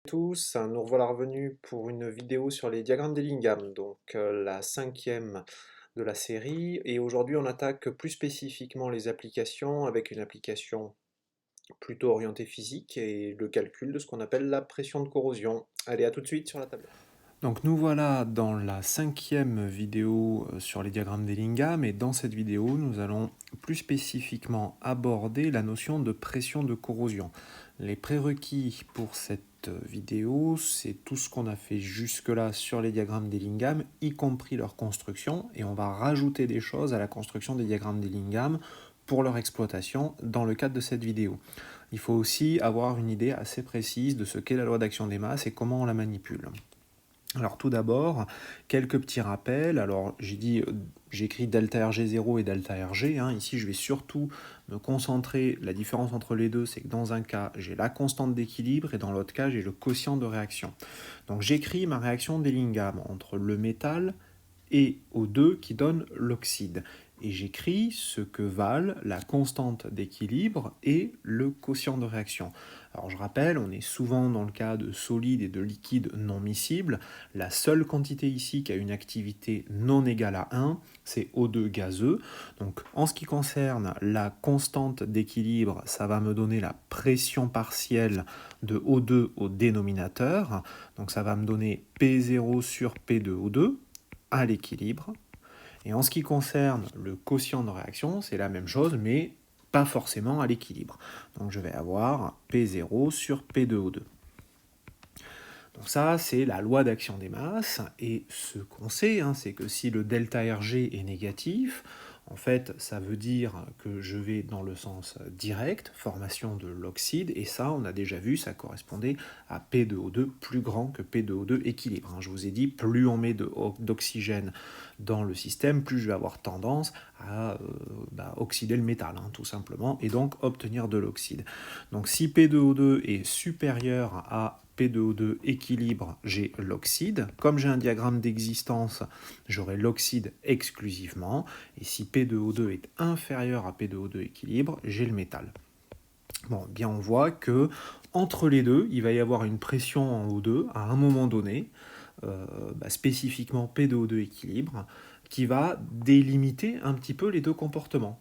Tous, nous revoilà revenus pour une vidéo sur les diagrammes d'Ellingham, donc la cinquième de la série, et aujourd'hui on attaque plus spécifiquement les applications avec une application plutôt orientée physique et le calcul de ce qu'on appelle la pression de corrosion. Allez, à tout de suite sur la tablette. Donc nous voilà dans la cinquième vidéo sur les diagrammes d'Ellingham, et dans cette vidéo nous allons plus spécifiquement aborder la notion de pression de corrosion. Les prérequis pour cette vidéo, c'est tout ce qu'on a fait jusque-là sur les diagrammes d'Ellingham, y compris leur construction, et on va rajouter des choses à la construction des diagrammes d'Ellingham pour leur exploitation dans le cadre de cette vidéo. Il faut aussi avoir une idée assez précise de ce qu'est la loi d'action des masses et comment on la manipule. Alors tout d'abord, quelques petits rappels. Alors j'ai écrit delta RG0 et delta RG. Ici, je vais surtout me concentrer. La différence entre les deux, c'est que dans un cas, j'ai la constante d'équilibre et dans l'autre cas, j'ai le quotient de réaction. Donc j'écris ma réaction d'Ellingham entre le métal et O2 qui donne l'oxyde. Et j'écris ce que valent la constante d'équilibre et le quotient de réaction. Alors je rappelle, on est souvent dans le cas de solides et de liquides non miscibles. La seule quantité ici qui a une activité non égale à 1, c'est O2 gazeux. Donc en ce qui concerne la constante d'équilibre, ça va me donner la pression partielle de O2 au dénominateur. Donc ça va me donner P0 sur P2O2 à l'équilibre. Et en ce qui concerne le quotient de réaction, c'est la même chose, mais pas forcément à l'équilibre. Donc je vais avoir P0 sur P2O2. Donc ça, c'est la loi d'action des masses, et ce qu'on sait, c'est que si le delta RG est négatif, en fait, ça veut dire que je vais dans le sens direct, formation de l'oxyde, et ça, on a déjà vu, ça correspondait à P2O2 plus grand que P2O2 équilibre. Je vous ai dit, plus on met d'oxygène dans le système, plus je vais avoir tendance à oxyder le métal, tout simplement, et donc obtenir de l'oxyde. Donc si P2O2 est supérieur à P2O2 équilibre, j'ai l'oxyde. Comme j'ai un diagramme d'existence, j'aurai l'oxyde exclusivement. Et si P2O2 est inférieur à P2O2 équilibre, j'ai le métal. Bon, bien on voit que entre les deux, il va y avoir une pression en O2 à un moment donné, spécifiquement P2O2 équilibre, qui va délimiter un petit peu les deux comportements.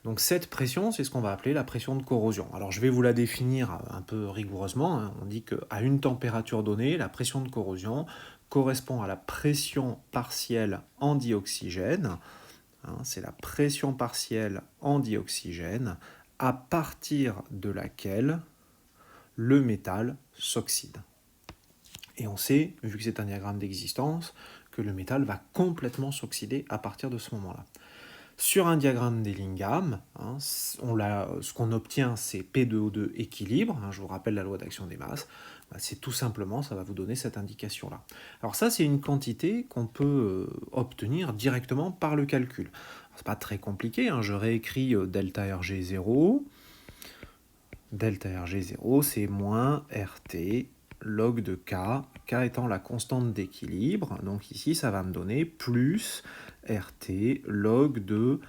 Donc cette pression, c'est ce qu'on va appeler la pression de corrosion. Alors je vais vous la définir un peu rigoureusement. On dit qu'à une température donnée, la pression de corrosion correspond à la pression partielle en dioxygène. C'est la pression partielle en dioxygène à partir de laquelle le métal s'oxyde. Et on sait, vu que c'est un diagramme d'existence, que le métal va complètement s'oxyder à partir de ce moment-là. Sur un diagramme d'Ellingham, ce qu'on obtient, c'est P2O2 équilibre. Je vous rappelle la loi d'action des masses. C'est tout simplement, ça va vous donner cette indication-là. Alors ça, c'est une quantité qu'on peut obtenir directement par le calcul. C'est pas très compliqué. Je réécris delta RG0. Delta RG0, c'est moins RT log de K, K étant la constante d'équilibre. Donc ici, ça va me donner plus RT log de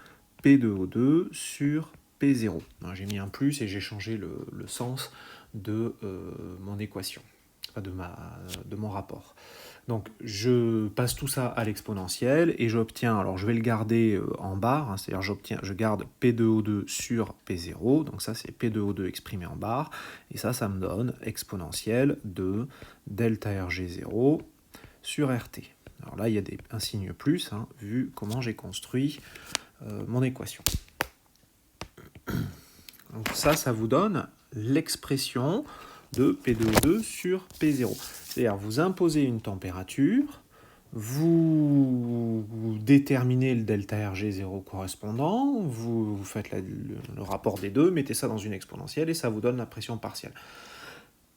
P2O2 sur P0. J'ai mis un plus et j'ai changé le sens de mon équation, de mon rapport. Donc je passe tout ça à l'exponentielle et j'obtiens, alors je vais le garder en barre, c'est-à-dire je garde P2O2 sur P0, donc ça c'est P2O2 exprimé en barre, et ça me donne exponentielle de delta RG0 sur RT. Alors là il y a un signe plus, vu comment j'ai construit mon équation. Donc ça vous donne l'expression de P2O2 sur P0. C'est-à-dire vous imposez une température, vous déterminez le delta RG0 correspondant, vous faites le rapport des deux, mettez ça dans une exponentielle et ça vous donne la pression partielle.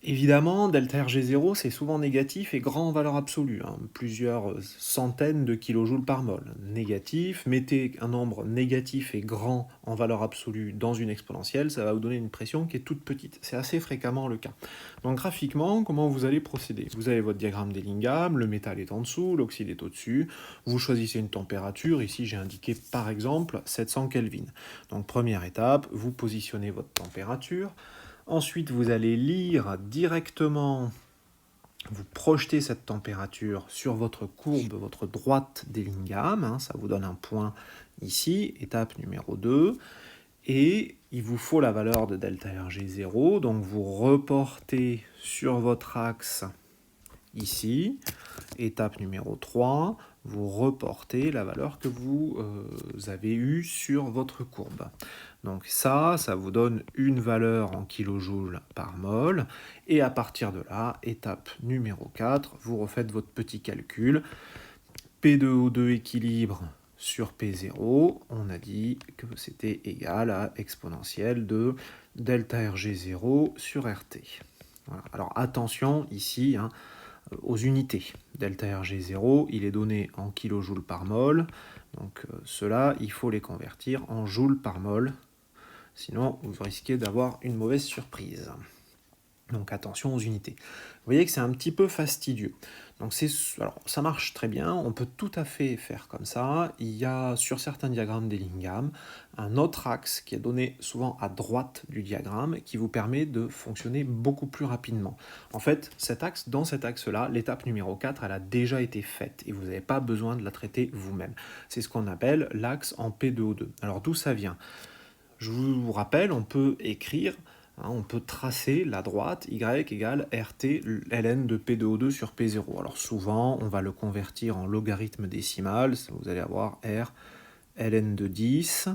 Évidemment, delta RG0, c'est souvent négatif et grand en valeur absolue, plusieurs centaines de kilojoules par mol. Négatif, mettez un nombre négatif et grand en valeur absolue dans une exponentielle, ça va vous donner une pression qui est toute petite. C'est assez fréquemment le cas. Donc graphiquement, comment vous allez procéder? Vous avez votre diagramme d'Ellingham, le métal est en dessous, l'oxyde est au-dessus, vous choisissez une température, ici j'ai indiqué par exemple 700 Kelvin. Donc première étape, vous positionnez votre température. Ensuite, vous allez lire directement vous projetez cette température sur votre courbe, votre droite d'Ellingham, hein, ça vous donne un point ici, étape numéro 2, et il vous faut la valeur de delta RG0, donc vous reportez sur votre axe ici, étape numéro 3, vous reportez la valeur que vous avez eue sur votre courbe. Donc ça vous donne une valeur en kilojoules par mol, et à partir de là, étape numéro 4, vous refaites votre petit calcul, P2O2 équilibre sur P0, on a dit que c'était égal à exponentielle de delta RG0 sur RT. Voilà. Alors attention ici aux unités. Delta RG0, il est donné en kilojoules par mol, donc cela, il faut les convertir en joules par mol, sinon vous risquez d'avoir une mauvaise surprise. Donc attention aux unités. Vous voyez que c'est un petit peu fastidieux. Donc alors, ça marche très bien, on peut tout à fait faire comme ça. Il y a sur certains diagrammes d'Ellingham un autre axe qui est donné souvent à droite du diagramme qui vous permet de fonctionner beaucoup plus rapidement. En fait, dans cet axe-là, l'étape numéro 4, elle a déjà été faite et vous n'avez pas besoin de la traiter vous-même. C'est ce qu'on appelle l'axe en P2O2. Alors d'où ça vient? Je vous rappelle, on peut écrire, on peut tracer la droite y égale RT ln de P2O2 sur P0. Alors souvent, on va le convertir en logarithme décimal. Vous allez avoir R ln de 10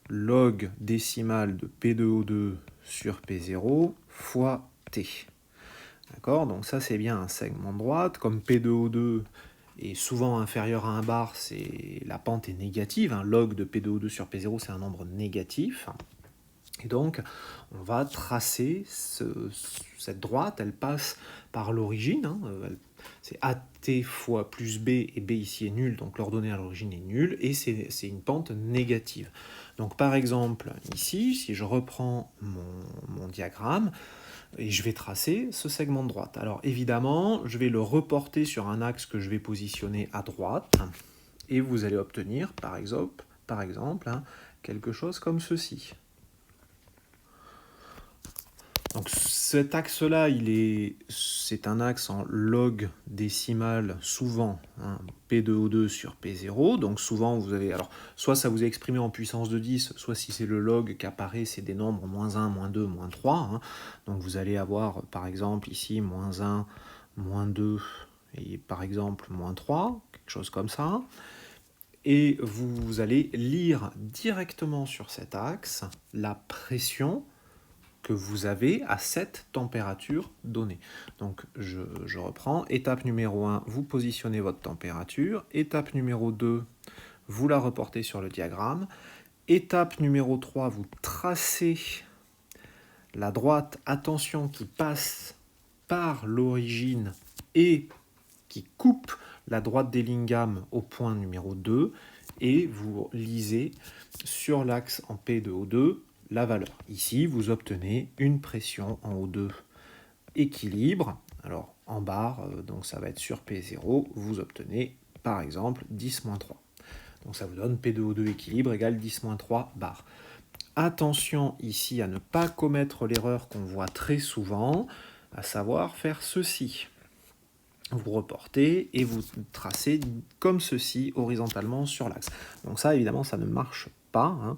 log décimal de P2O2 sur P0 fois T. D'accord? Donc ça, c'est bien un segment de droite. Comme P2O2 est souvent inférieur à 1 bar, la pente est négative. Log de P2O2 sur P0, c'est un nombre négatif. Et donc, on va tracer cette droite, elle passe par l'origine, c'est AT fois plus B, et B ici est nul, donc l'ordonnée à l'origine est nulle, et c'est une pente négative. Donc par exemple, ici, si je reprends mon diagramme, et je vais tracer ce segment de droite. Alors évidemment, je vais le reporter sur un axe que je vais positionner à droite, et vous allez obtenir, par exemple quelque chose comme ceci. Donc cet axe-là, c'est un axe en log décimal, souvent, P2O2 sur P0. Donc souvent, vous avez, alors soit ça vous est exprimé en puissance de 10, soit si c'est le log qui apparaît, c'est des nombres moins 1, moins 2, moins 3. Donc vous allez avoir, par exemple, ici, moins 1, moins 2, et par exemple, moins 3, quelque chose comme ça. Et vous allez lire directement sur cet axe la pression que vous avez à cette température donnée. Donc je reprends, étape numéro 1, vous positionnez votre température, étape numéro 2, vous la reportez sur le diagramme, étape numéro 3, vous tracez la droite, attention, qui passe par l'origine et qui coupe la droite d'Ellingham au point numéro 2, et vous lisez sur l'axe en P2O2 la valeur. Ici, vous obtenez une pression en O2 équilibre. Alors, en barre, donc ça va être sur P0, vous obtenez, par exemple, 10-3. Donc ça vous donne P2O2 équilibre égale 10-3 bar. Attention ici à ne pas commettre l'erreur qu'on voit très souvent, à savoir faire ceci. Vous reportez et vous tracez comme ceci horizontalement sur l'axe. Donc ça, évidemment, ça ne marche pas.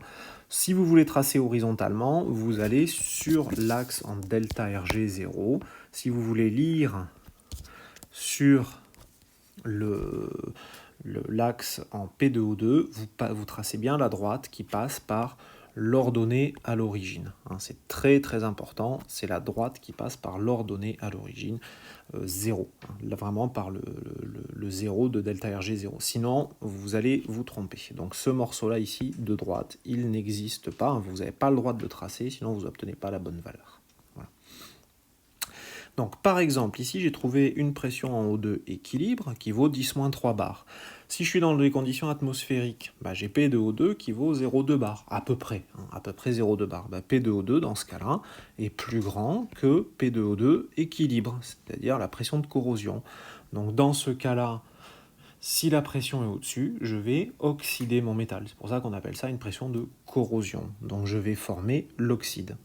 Si vous voulez tracer horizontalement, vous allez sur l'axe en delta RG0. Si vous voulez lire sur l'axe en P2O2, vous tracez bien la droite qui passe par l'ordonnée à l'origine. C'est très très important, c'est la droite qui passe par l'ordonnée à l'origine, 0, vraiment par le 0 de delta RG0. Sinon, vous allez vous tromper. Donc ce morceau-là ici, de droite, il n'existe pas. Vous n'avez pas le droit de le tracer, sinon vous n'obtenez pas la bonne valeur. Voilà. Donc par exemple, ici j'ai trouvé une pression en O2 équilibre qui vaut 10-3 bars. Si je suis dans les conditions atmosphériques, j'ai P de O2 qui vaut 0,2 bar, à peu près 0,2 bar. P de O2 dans ce cas-là est plus grand que P de O2 équilibre, c'est-à-dire la pression de corrosion. Donc dans ce cas-là, si la pression est au-dessus, je vais oxyder mon métal. C'est pour ça qu'on appelle ça une pression de corrosion. Donc je vais former l'oxyde.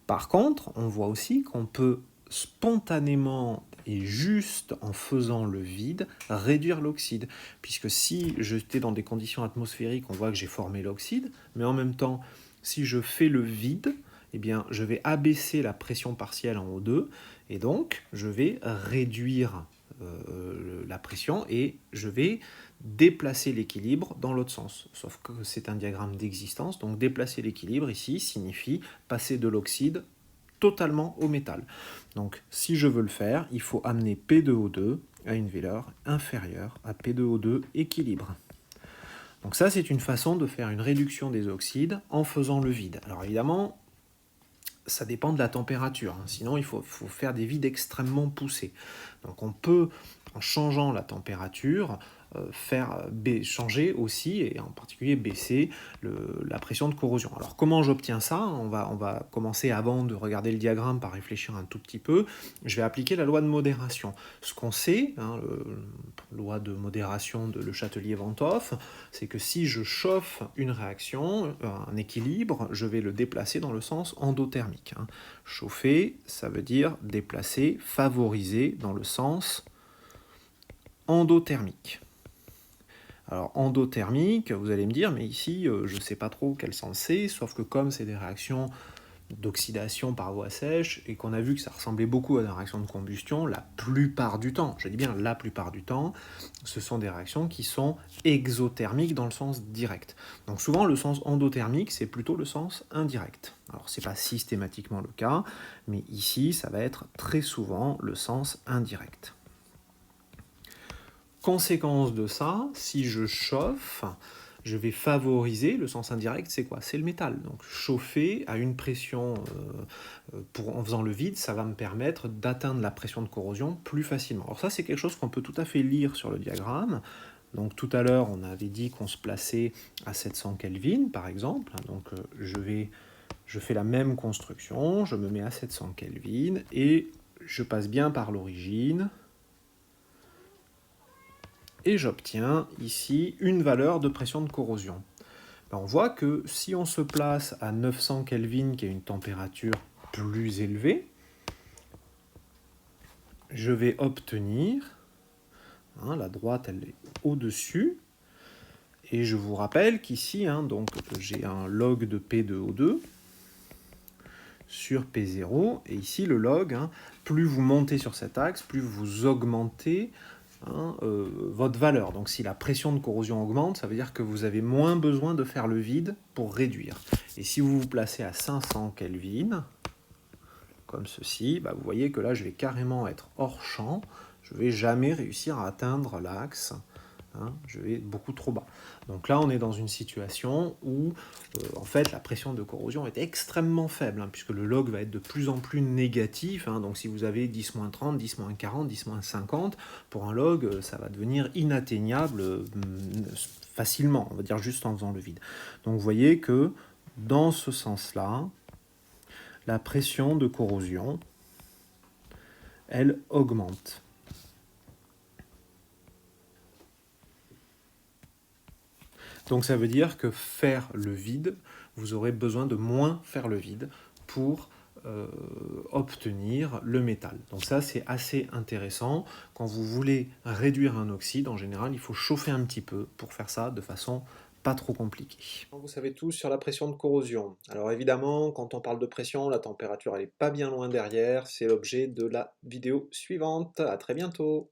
Par contre, on voit aussi qu'on peut spontanément et juste en faisant le vide, réduire l'oxyde. Puisque si j'étais dans des conditions atmosphériques, on voit que j'ai formé l'oxyde, mais en même temps, si je fais le vide, eh bien, je vais abaisser la pression partielle en O2, et donc je vais réduire la pression et je vais déplacer l'équilibre dans l'autre sens. Sauf que c'est un diagramme d'existence, donc déplacer l'équilibre ici signifie passer de l'oxyde totalement au métal. Donc si je veux le faire, il faut amener P2O2 à une valeur inférieure à P2O2 équilibre. Donc ça, c'est une façon de faire une réduction des oxydes en faisant le vide. Alors évidemment, ça dépend de la température, hein. Sinon il faut faire des vides extrêmement poussés. Donc on peut, en changeant la température, changer aussi, et en particulier baisser la pression de corrosion. Alors comment j'obtiens ça? On va commencer, avant de regarder le diagramme, par réfléchir un tout petit peu. Je vais appliquer la loi de modération. Ce qu'on sait, hein, loi de modération de Le Chatelier-Vent Hoff, c'est que si je chauffe une réaction, un équilibre, je vais le déplacer dans le sens endothermique. Chauffer, ça veut dire déplacer, favoriser dans le sens endothermique. Alors endothermique, vous allez me dire, mais ici, je ne sais pas trop quel sens c'est, sauf que comme c'est des réactions d'oxydation par voie sèche, et qu'on a vu que ça ressemblait beaucoup à des réactions de combustion, la plupart du temps, je dis bien la plupart du temps, ce sont des réactions qui sont exothermiques dans le sens direct. Donc souvent, le sens endothermique, c'est plutôt le sens indirect. Alors c'est pas systématiquement le cas, mais ici, ça va être très souvent le sens indirect. Conséquence de ça, si je chauffe, je vais favoriser, le sens indirect, c'est quoi? C'est le métal. Donc chauffer à une pression, en faisant le vide, ça va me permettre d'atteindre la pression de corrosion plus facilement. Alors ça, c'est quelque chose qu'on peut tout à fait lire sur le diagramme. Donc tout à l'heure, on avait dit qu'on se plaçait à 700 Kelvin, par exemple. Donc je fais la même construction, je me mets à 700 Kelvin, et je passe bien par l'origine, et j'obtiens ici une valeur de pression de corrosion. On voit que si on se place à 900 Kelvin, qui est une température plus élevée, je vais obtenir, la droite elle est au-dessus, et je vous rappelle qu'ici, donc j'ai un log de P de O2 sur P0, et ici le log, plus vous montez sur cet axe, plus vous augmentez votre valeur. Donc si la pression de corrosion augmente, ça veut dire que vous avez moins besoin de faire le vide pour réduire. Et si vous vous placez à 500 Kelvin, comme ceci, vous voyez que là je vais carrément être hors champ, je ne vais jamais réussir à atteindre l'axe, je vais beaucoup trop bas. Donc là on est dans une situation où en fait la pression de corrosion est extrêmement faible, puisque le log va être de plus en plus négatif, donc si vous avez 10-30, 10-40, 10-50, pour un log ça va devenir inatteignable facilement, on va dire juste en faisant le vide. Donc vous voyez que dans ce sens-là, la pression de corrosion, elle augmente. Donc ça veut dire que faire le vide, vous aurez besoin de moins faire le vide pour obtenir le métal. Donc ça, c'est assez intéressant. Quand vous voulez réduire un oxyde, en général, il faut chauffer un petit peu pour faire ça de façon pas trop compliquée. Vous savez tout sur la pression de corrosion. Alors évidemment, quand on parle de pression, la température elle est pas bien loin derrière. C'est l'objet de la vidéo suivante. À très bientôt.